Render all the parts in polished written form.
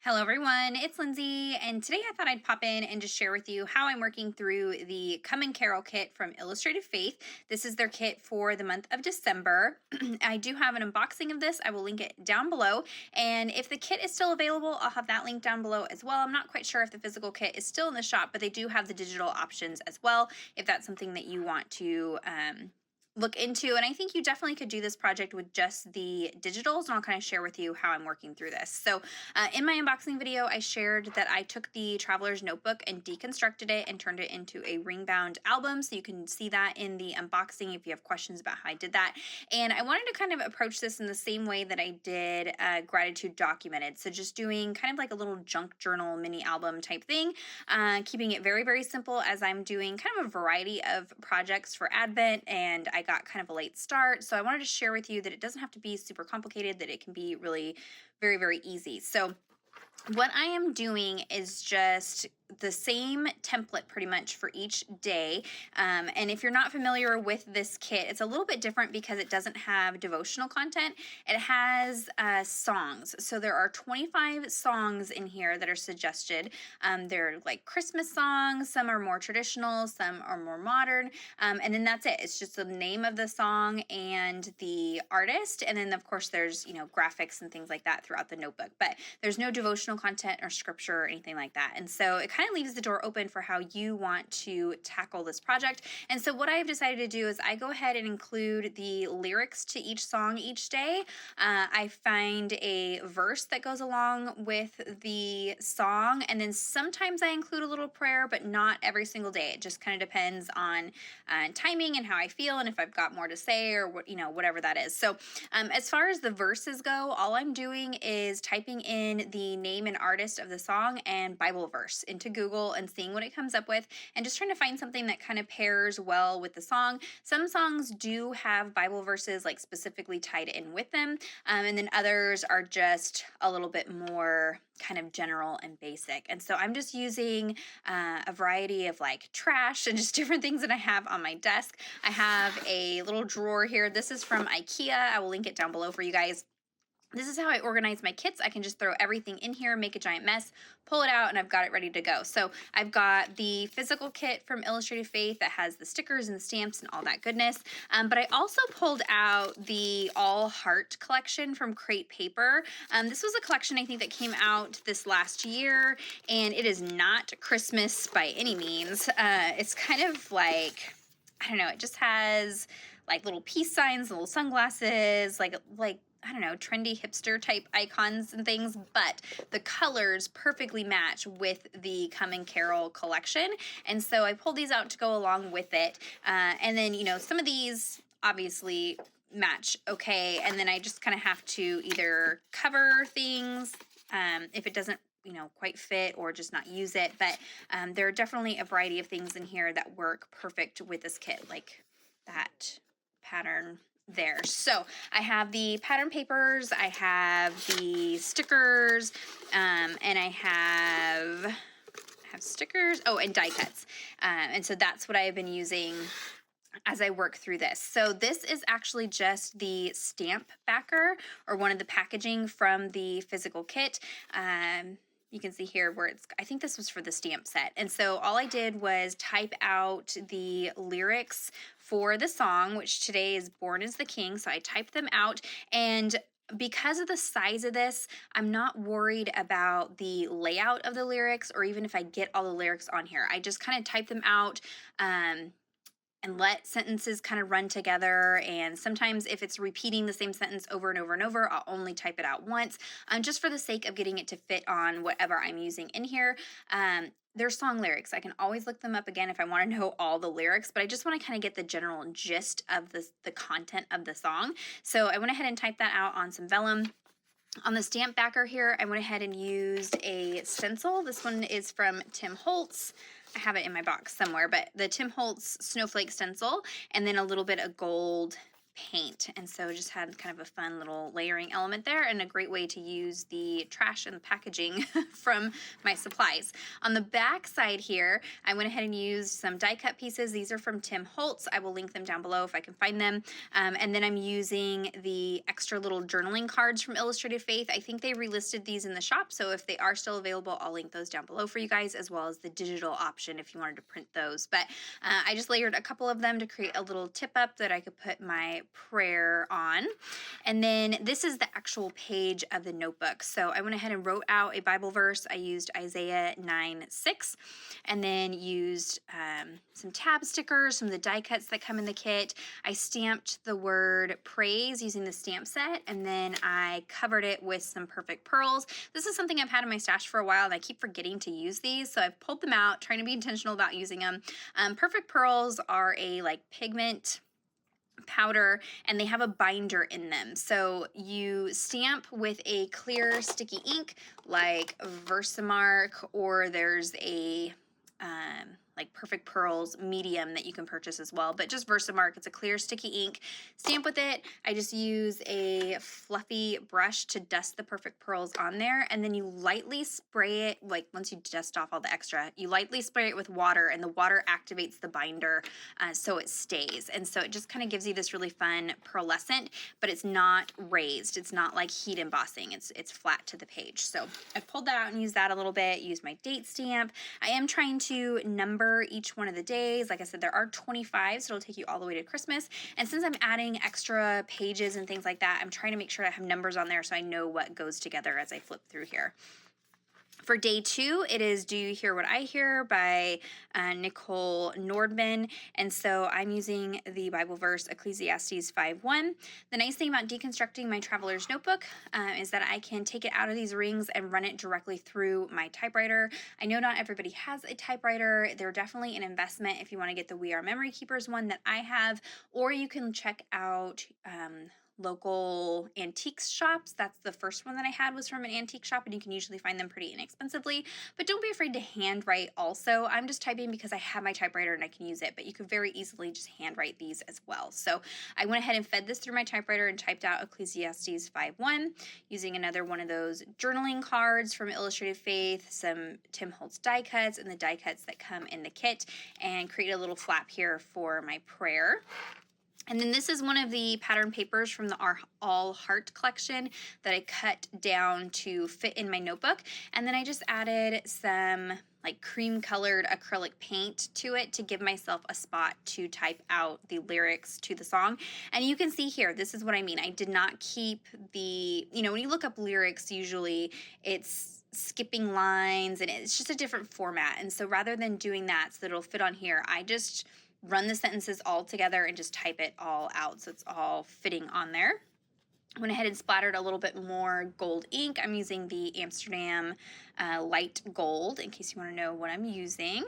Hello everyone, it's Lindsay, and today I thought I'd pop in and just share with you how I'm working through the Come and Carol kit from Illustrated Faith. This is their kit for the month of December. I do have an unboxing of this. I will link it down below, and if the kit is still available, I'll have that link down below as well. I'm not quite sure if the physical kit is still in the shop, but they do have the digital options as well if that's something that you want to look into. And I think you definitely could do this project with just the digitals, and I'll kind of share with you how I'm working through this. So in my unboxing video, I shared that I took the Traveler's Notebook and deconstructed it and turned it into a ring-bound album, so you can see that in the unboxing if you have questions about how I did that. And I wanted to kind of approach this in the same way that I did Gratitude Documented, so just doing kind of like a little junk journal mini album type thing, keeping it very, very simple as I'm doing kind of a variety of projects for Advent, and I got kind of a late start, so I wanted to share with you that it doesn't have to be super complicated, that it can be really very, very easy. So what I am doing is just the same template pretty much for each day. And if you're not familiar with this kit, it's a little bit different because it doesn't have devotional content. It has songs. So there are 25 songs in here that are suggested. They're like Christmas songs. Some are more traditional, some are more modern. And then that's it. It's just the name of the song and the artist. And then of course there's, graphics and things like that throughout the notebook, but there's no devotional content or scripture or anything like that. And so it kind of leaves the door open for how you want to tackle this project. And so what I've decided to do is I go ahead and include the lyrics to each song each day. I find a verse that goes along with the song, and then sometimes I include a little prayer, but not every single day. It just kind of depends on timing and how I feel, and if I've got more to say or what, whatever that is. So as far as the verses go, all I'm doing is typing in the name and artist of the song and Bible verse into Google and seeing what it comes up with, and just trying to find something that kind of pairs well with the song. Some songs do have Bible verses like specifically tied in with them, and then others are just a little bit more kind of general and basic. And so I'm just using a variety of like trash and just different things that I have on my desk. I have a little drawer here. This is from IKEA. I will link it down below for you guys. This is how I organize my kits. I can just throw everything in here, make a giant mess, pull it out, and I've got it ready to go. So I've got the physical kit from Illustrated Faith that has the stickers and the stamps and all that goodness. But I also pulled out the All Heart collection from Crate Paper. This was a collection I think that came out this last year, and it is not Christmas by any means. It's kind of like, I don't know, it just has like little peace signs, little sunglasses, like I don't know, trendy hipster type icons and things, but the colors perfectly match with the Come and Carol collection. And so I pulled these out to go along with it. And then, some of these obviously match okay. And then I just kind of have to either cover things if it doesn't quite fit, or just not use it. But there are definitely a variety of things in here that work perfect with this kit, like that pattern there. So I have the pattern papers, I have the stickers, and I have stickers, and die cuts. And so that's what I've been using as I work through this. So this is actually just the stamp backer, or one of the packaging from the physical kit. You can see here where I think this was for the stamp set. And so all I did was type out the lyrics for the song, which today is Born is the King. So I typed them out, and because of the size of this, I'm not worried about the layout of the lyrics, or even if I get all the lyrics on here. I just kind of type them out, and let sentences kind of run together. And sometimes if it's repeating the same sentence over and over and over, I'll only type it out once, just for the sake of getting it to fit on whatever I'm using in here. There's song lyrics. I can always look them up again if I want to know all the lyrics, but I just want to kind of get the general gist of the content of the song. So I went ahead and typed that out on some vellum. On the stamp backer here, I went ahead and used a stencil. This one is from Tim Holtz. I have it in my box somewhere, but the Tim Holtz snowflake stencil, and then a little bit of gold paint. And so just had kind of a fun little layering element there, and a great way to use the trash and the packaging from my supplies. On the back side here, I went ahead and used some die cut pieces. These are from Tim Holtz. I will link them down below if I can find them. And then I'm using the extra little journaling cards from Illustrated Faith. I think they relisted these in the shop, so if they are still available, I'll link those down below for you guys, as well as the digital option if you wanted to print those. But I just layered a couple of them to create a little tip up that I could put my prayer on. And then this is the actual page of the notebook. So I went ahead and wrote out a Bible verse. I used Isaiah 9:6, and then used some tab stickers, some of the die cuts that come in the kit. I stamped the word praise using the stamp set, and then I covered it with some perfect pearls. This is something I've had in my stash for a while, and I keep forgetting to use these, so I've pulled them out, trying to be intentional about using them. Perfect pearls are a pigment powder, and they have a binder in them. So you stamp with a clear sticky ink like Versamark, or there's a Perfect Pearls medium that you can purchase as well, but just Versamark. It's a clear sticky ink. Stamp with it. I just use a fluffy brush to dust the Perfect Pearls on there, and then you lightly spray it, once you dust off all the extra, you lightly spray it with water, and the water activates the binder so it stays. And so it just kind of gives you this really fun pearlescent, but it's not raised. It's not like heat embossing. It's flat to the page. So I've pulled that out and used that a little bit, used my date stamp. I am trying to number each one of the days. Like I said, there are 25, so it'll take you all the way to Christmas. And since I'm adding extra pages and things like that, I'm trying to make sure I have numbers on there so I know what goes together as I flip through here. For day 2, it is Do You Hear What I Hear by Nicole Nordman. And so I'm using the Bible verse Ecclesiastes 5:1. The nice thing about deconstructing my traveler's notebook is that I can take it out of these rings and run it directly through my typewriter. I know not everybody has a typewriter. They're definitely an investment if you want to get the We Are Memory Keepers one that I have, or you can check out local antiques shops. That's the first one that I had, was from an antique shop, and you can usually find them pretty inexpensively. But don't be afraid to handwrite also. I'm just typing because I have my typewriter and I can use it, but you could very easily just handwrite these as well. So I went ahead and fed this through my typewriter and typed out Ecclesiastes 5:1 using another one of those journaling cards from Illustrated Faith, some Tim Holtz die cuts, and the die cuts that come in the kit, and create a little flap here for my prayer. And then this is one of the pattern papers from the All Heart collection that I cut down to fit in my notebook. And then I just added some cream colored acrylic paint to it to give myself a spot to type out the lyrics to the song. And you can see here, this is what I mean. I did not keep the, when you look up lyrics, usually it's skipping lines and it's just a different format. And so rather than doing that so that it'll fit on here, I just run the sentences all together and just type it all out so it's all fitting on there. I went ahead and splattered a little bit more gold ink. I'm using the Amsterdam light gold, in case you want to know what I'm using.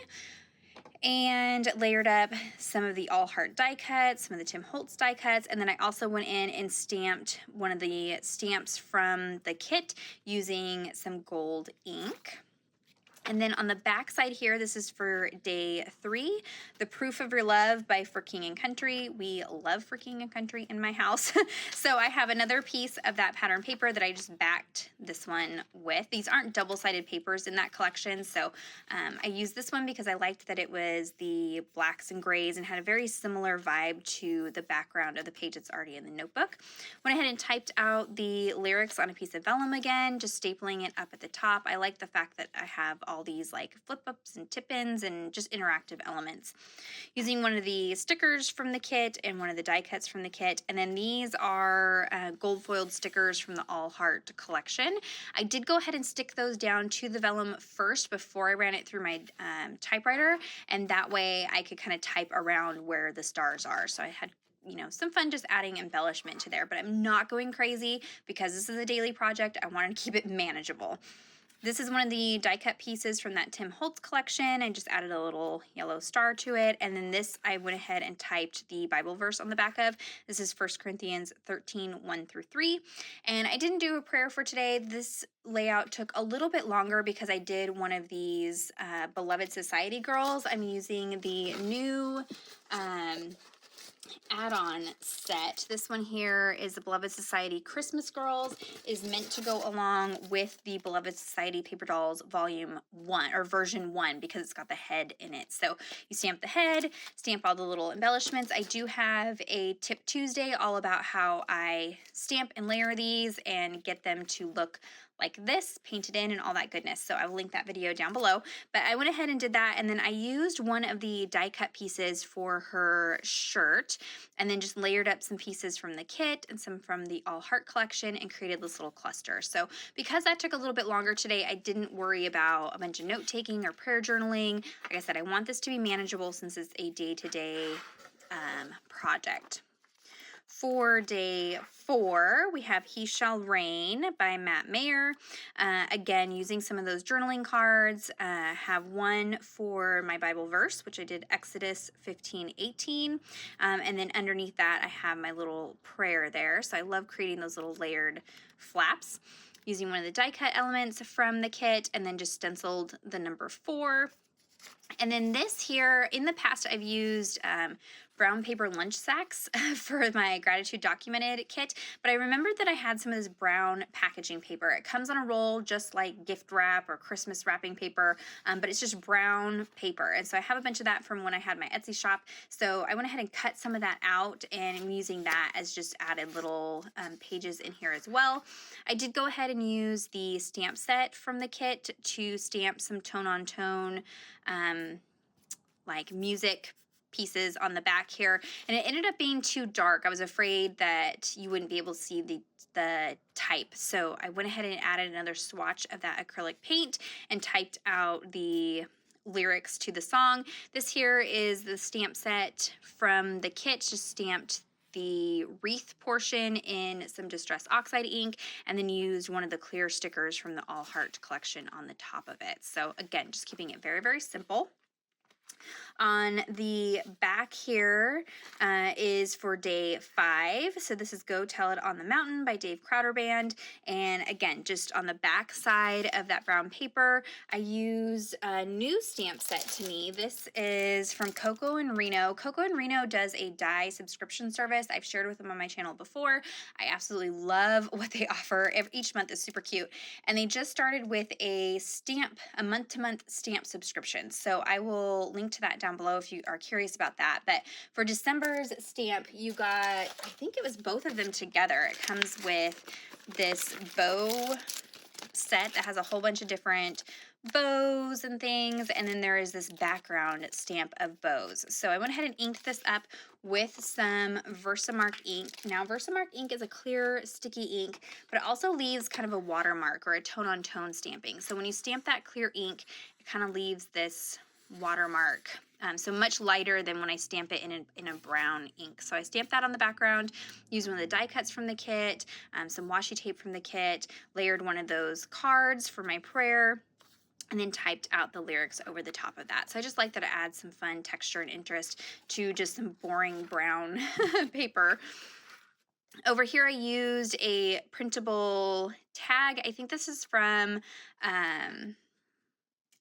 And layered up some of the All Heart die cuts, some of the Tim Holtz die cuts, and then I also went in and stamped one of the stamps from the kit using some gold ink. And then on the back side here, this is for day 3, The Proof of Your Love by For King and Country. We love For King and Country in my house. So I have another piece of that pattern paper that I just backed this one with. These aren't double-sided papers in that collection, so I used this one because I liked that it was the blacks and grays and had a very similar vibe to the background of the page that's already in the notebook. Went ahead and typed out the lyrics on a piece of vellum again, just stapling it up at the top. I like the fact that I have all these flip-ups and tip-ins and just interactive elements. Using one of the stickers from the kit and one of the die cuts from the kit, and then these are gold foiled stickers from the All Heart collection. I did go ahead and stick those down to the vellum first before I ran it through my typewriter, and that way I could kind of type around where the stars are. So I had some fun just adding embellishment to there, but I'm not going crazy because this is a daily project. I wanted to keep it manageable. This is one of the die cut pieces from that Tim Holtz collection. I just added a little yellow star to it. And then this, I went ahead and typed the Bible verse on the back of. This is 1 Corinthians 13:1-3. And I didn't do a prayer for today. This layout took a little bit longer because I did one of these Beloved Society girls. I'm using the new add-on set. This one here is the Beloved Society Christmas Girls, is meant to go along with the Beloved Society Paper Dolls Volume 1 or version 1 because it's got the head in it. So you stamp the head, stamp all the little embellishments. I do have a Tip Tuesday all about how I stamp and layer these and get them to look like this, painted in and all that goodness. So I will link that video down below. But I went ahead and did that, and then I used one of the die cut pieces for her shirt and then just layered up some pieces from the kit and some from the All Heart collection and created this little cluster. So because that took a little bit longer today, I didn't worry about a bunch of note taking or prayer journaling. Like I said, I want this to be manageable since it's a day-to-day project. For day 4, we have He Shall Reign by Matt Mayer. Again, using some of those journaling cards. Have one for my Bible verse, which I did Exodus 15:18. And then underneath that, I have my little prayer there. So I love creating those little layered flaps using one of the die cut elements from the kit and then just stenciled the number 4. And then this here, in the past, I've used brown paper lunch sacks for my Gratitude Documented kit, but I remembered that I had some of this brown packaging paper. It comes on a roll just like gift wrap or Christmas wrapping paper, but it's just brown paper. And so I have a bunch of that from when I had my Etsy shop. So I went ahead and cut some of that out, and I'm using that as just added little pages in here as well. I did go ahead and use the stamp set from the kit to stamp some tone-on-tone like music pieces on the back here, and it ended up being too dark. I was afraid that you wouldn't be able to see the type, so I went ahead and added another swatch of that acrylic paint and typed out the lyrics to the song. This here is the stamp set from the kit, just stamped the wreath portion in some Distress Oxide ink and then used one of the clear stickers from the All Heart collection on the top of it. So again, just keeping it very, very simple. On the back here is for day 5. So this is Go Tell It on the Mountain by Dave Crowder Band. And again, just on the back side of that brown paper, I used a new stamp set to me. This is from Coco and Reno. Coco and Reno does a die subscription service. I've shared with them on my channel before. I absolutely love what they offer. Each month is super cute. And they just started with a month-to-month stamp subscription. So I will link to that down below if you are curious about that. But for December's stamp, you got, I think it was both of them together. It comes with this bow set that has a whole bunch of different bows and things, and then there is this background stamp of bows. So I went ahead and inked this up with some Versamark ink. Now Versamark ink is a clear sticky ink, but it also leaves kind of a watermark or a tone-on-tone stamping. So when you stamp that clear ink, it kind of leaves this watermark, so much lighter than when I stamp it in a brown ink. So I stamped that on the background, used one of the die cuts from the kit, some washi tape from the kit, layered one of those cards for my prayer, and then typed out the lyrics over the top of that. So I just like that it adds some fun texture and interest to just some boring brown paper. Over here I used a printable tag. I think this is from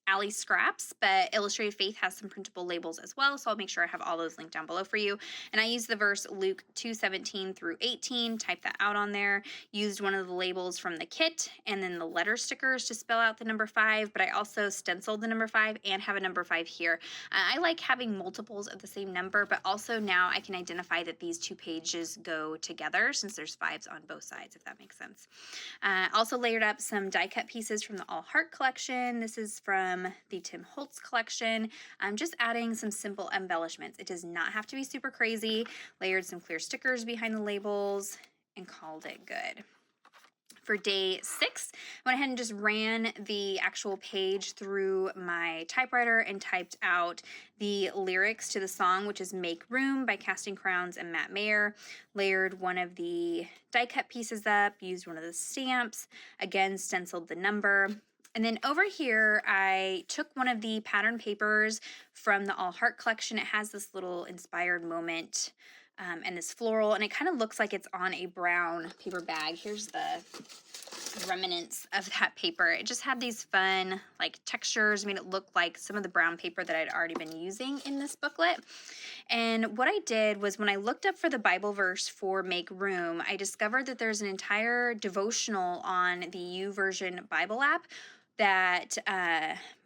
AllieScraps, but Illustrated Faith has some printable labels as well, so I'll make sure I have all those linked down below for you. And I used the verse Luke 2:17 through 18, typed that out on there, used one of the labels from the kit, and then the letter stickers to spell out the number 5, but I also stenciled the number 5 and have a number 5 here. I like having multiples of the same number, but also now I can identify that these two pages go together since there's 5s on both sides, if that makes sense. Also layered up some die cut pieces from the All Heart collection. This is from the Tim Holtz collection. I'm just adding some simple embellishments. It does not have to be super crazy. Layered some clear stickers behind the labels and called it good. For day 6, I went ahead and just ran the actual page through my typewriter and typed out the lyrics to the song, which is Make Room by Casting Crowns and Matt Mayer. Layered one of the die cut pieces up, used one of the stamps, again stenciled the number. And then over here, I took one of the pattern papers from the All Heart collection. It has this little inspired moment and this floral, and it kind of looks like it's on a brown paper bag. Here's the remnants of that paper. It just had these fun like textures, made it look like some of the brown paper that I'd already been using in this booklet. And what I did was when I looked up for the Bible verse for Make Room, I discovered that there's an entire devotional on the YouVersion Bible app that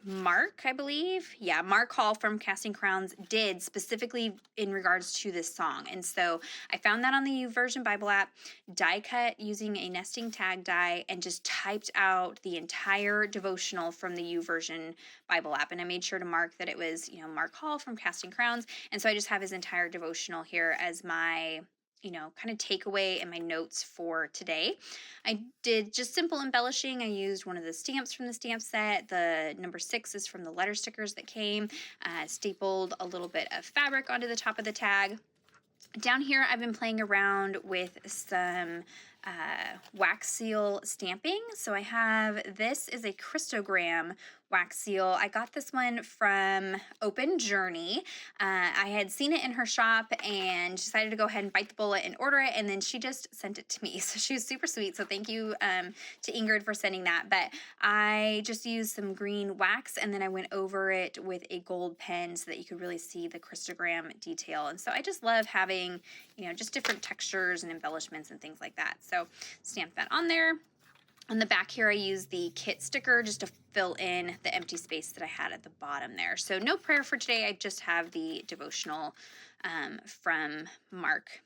Mark, I believe, Mark Hall from Casting Crowns did specifically in regards to this song. And so I found that on the YouVersion Bible app, die cut using a nesting tag die, and just typed out the entire devotional from the YouVersion Bible app. And I made sure to mark that it was, Mark Hall from Casting Crowns. And so I just have his entire devotional here as my kind of takeaway and my notes for today. I did just simple embellishing. I used one of the stamps from the stamp set. The number 6 is from the letter stickers that came. Stapled a little bit of fabric onto the top of the tag. Down here, I've been playing around with some wax seal stamping. So I have, this is a Christogram wax seal. I got this one from Open Journey. I had seen it in her shop and decided to go ahead and bite the bullet and order it, and then she just sent it to me. So she was super sweet. So thank you to Ingrid for sending that. But I just used some green wax, and then I went over it with a gold pen so that you could really see the Christogram detail. And so I just love having, just different textures and embellishments and things like that. So stamp that on there. On the back here, I used the kit sticker just to fill in the empty space that I had at the bottom there. So no prayer for today. I just have the devotional from Mark.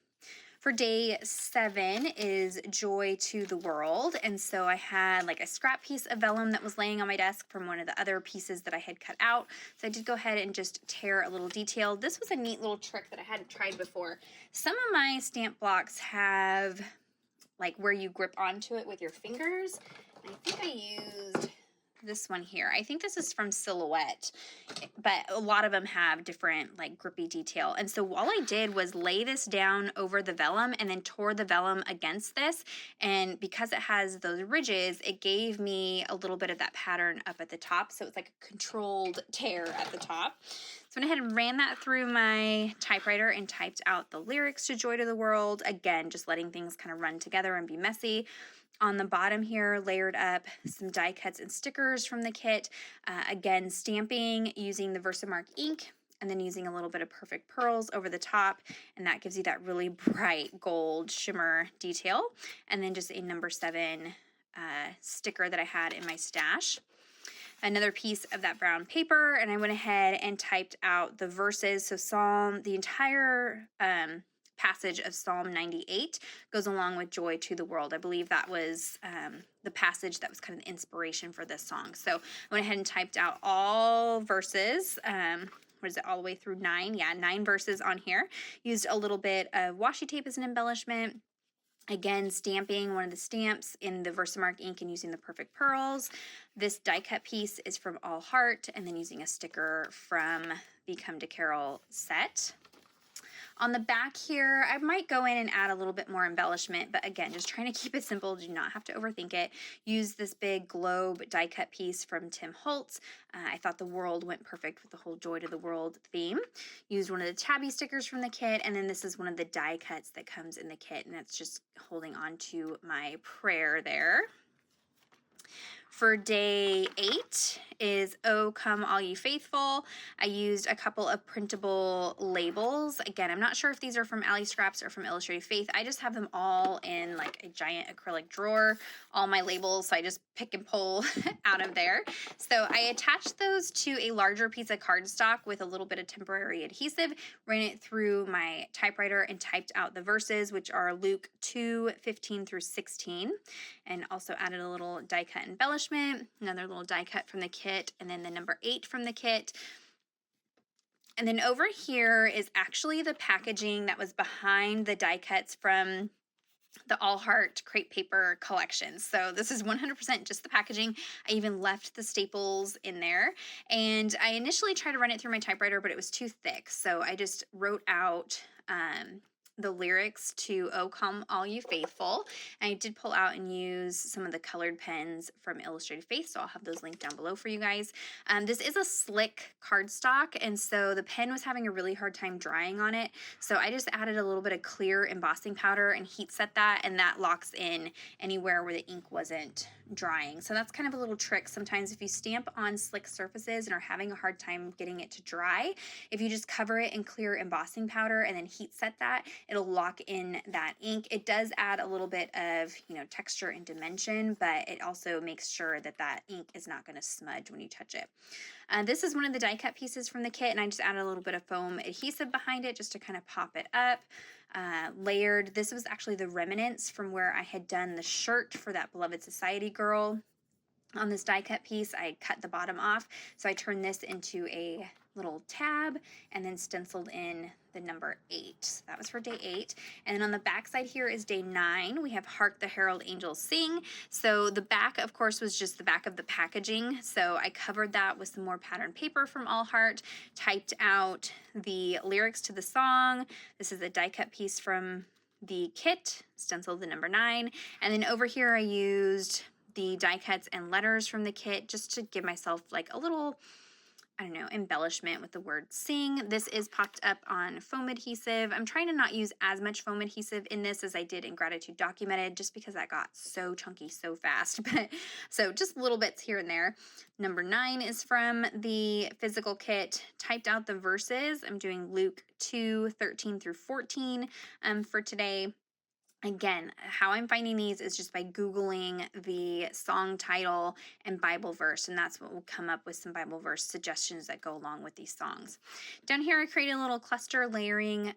For day 7 is Joy to the World. And so I had like a scrap piece of vellum that was laying on my desk from one of the other pieces that I had cut out. So I did go ahead and just tear a little detail. This was a neat little trick that I hadn't tried before. Some of my stamp blocks have like where you grip onto it with your fingers. And I think I used this one here. I think this is from Silhouette, but a lot of them have different like grippy detail. And so all I did was lay this down over the vellum and then tore the vellum against this. And because it has those ridges, it gave me a little bit of that pattern up at the top. So it's like a controlled tear at the top. So I went ahead and ran that through my typewriter and typed out the lyrics to Joy to the World. Again, just letting things kind of run together and be messy. On the bottom here, layered up some die cuts and stickers from the kit. Again, stamping using the Versamark ink, and then using a little bit of Perfect Pearls over the top, and that gives you that really bright gold shimmer detail. And then just a number 7 sticker that I had in my stash. Another piece of that brown paper, and I went ahead and typed out the verses. So the entire passage of Psalm 98 goes along with Joy to the World. I believe that was the passage that was kind of the inspiration for this song. So I went ahead and typed out all verses. What is it, all the way through 9? Yeah, 9 verses on here. Used a little bit of washi tape as an embellishment. Again, stamping one of the stamps in the Versamark ink and using the Perfect Pearls. This die cut piece is from Hark, and then using a sticker from the Come to Carol set. On the back here, I might go in and add a little bit more embellishment, but again, just trying to keep it simple. Do not have to overthink it. Use this big globe die cut piece from Tim Holtz. I thought the world went perfect with the whole Joy to the World theme. Used one of the tabby stickers from the kit, and then this is one of the die cuts that comes in the kit, and that's just holding on to my prayer there. For day 8 is Oh Come All Ye Faithful. I used a couple of printable labels. Again, I'm not sure if these are from AllieScraps or from Illustrated Faith. I just have them all in like a giant acrylic drawer, all my labels, so I just pick and pull out of there. So I attached those to a larger piece of cardstock with a little bit of temporary adhesive, ran it through my typewriter and typed out the verses, which are Luke 2:15 through 16, and also added a little die cut embellishment, another little die cut from the kit, and then the number 8 from the kit. And then over here is actually the packaging that was behind the die cuts from the Hark crepe paper collection. So this is 100% just the packaging. I even left the staples in there. And I initially tried to run it through my typewriter, but it was too thick. So I just wrote out the lyrics to "Oh Come All You Faithful." And I did pull out and use some of the colored pens from Illustrated Faith, so I'll have those linked down below for you guys. This is a slick cardstock, and so the pen was having a really hard time drying on it, so I just added a little bit of clear embossing powder and heat set that, and that locks in anywhere where the ink wasn't drying. So that's kind of a little trick. Sometimes if you stamp on slick surfaces and are having a hard time getting it to dry, if you just cover it in clear embossing powder and then heat set that, it'll lock in that ink. It does add a little bit of, texture and dimension, but it also makes sure that that ink is not going to smudge when you touch it. This is one of the die cut pieces from the kit, and I just added a little bit of foam adhesive behind it just to kind of pop it up. Layered. This was actually the remnants from where I had done the shirt for that Beloved Society girl. On this die cut piece, I cut the bottom off, so I turned this into a little tab and then stenciled in the number 8. So that was for day 8. And then on the back side here is day 9. We have Hark, the Herald Angels Sing. So the back, of course, was just the back of the packaging. So I covered that with some more patterned paper from All Heart, typed out the lyrics to the song. This is a die cut piece from the kit, stenciled the number 9. And then over here I used the die cuts and letters from the kit just to give myself like a little, embellishment with the word sing. This is popped up on foam adhesive. I'm trying to not use as much foam adhesive in this as I did in Gratitude Documented, just because that got so chunky so fast. But so just little bits here and there. Number 9 is from the physical kit. Typed out the verses. I'm doing Luke 2:13 through 14 for today. Again, how I'm finding these is just by Googling the song title and Bible verse, and that's what will come up with some Bible verse suggestions that go along with these songs. Down here, I created a little cluster layering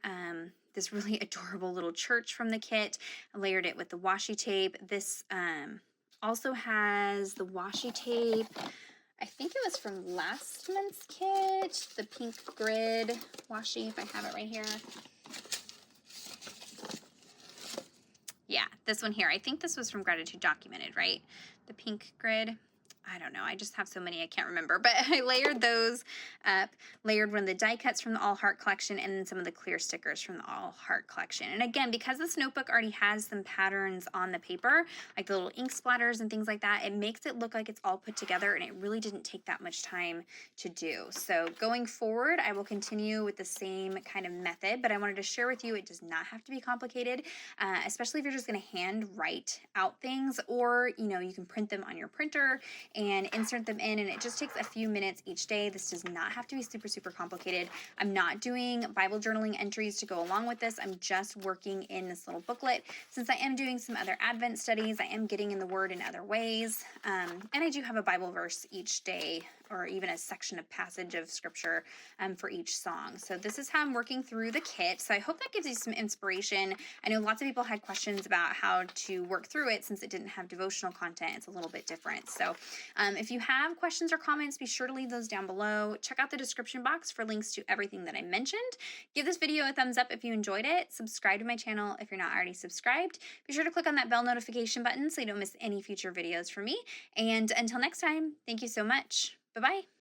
this really adorable little church from the kit. I layered it with the washi tape. This also has the washi tape. I think it was from last month's kit, the pink grid washi, if I have it right here. Yeah, this one here. I think this was from Gratitude Documented, right? The pink grid. I don't know. I just have so many I can't remember. But I layered those up. Layered one of the die cuts from the All Heart collection and then some of the clear stickers from the All Heart collection. And again, because this notebook already has some patterns on the paper, like the little ink splatters and things like that, it makes it look like it's all put together, and it really didn't take that much time to do. So going forward, I will continue with the same kind of method, but I wanted to share with you it does not have to be complicated, especially if you're just going to hand write out things, or you can print them on your printer and insert them in, and it just takes a few minutes each day. This does not have to be super, super complicated. I'm not doing Bible journaling entries to go along with this. I'm just working in this little booklet. Since I am doing some other Advent studies, I am getting in the Word in other ways, and I do have a Bible verse each day, or even a section of passage of scripture for each song. So this is how I'm working through the kit. So I hope that gives you some inspiration. I know lots of people had questions about how to work through it since it didn't have devotional content. It's a little bit different. So if you have questions or comments, be sure to leave those down below. Check out the description box for links to everything that I mentioned. Give this video a thumbs up if you enjoyed it. Subscribe to my channel if you're not already subscribed. Be sure to click on that bell notification button so you don't miss any future videos from me. And until next time, thank you so much. Bye-bye.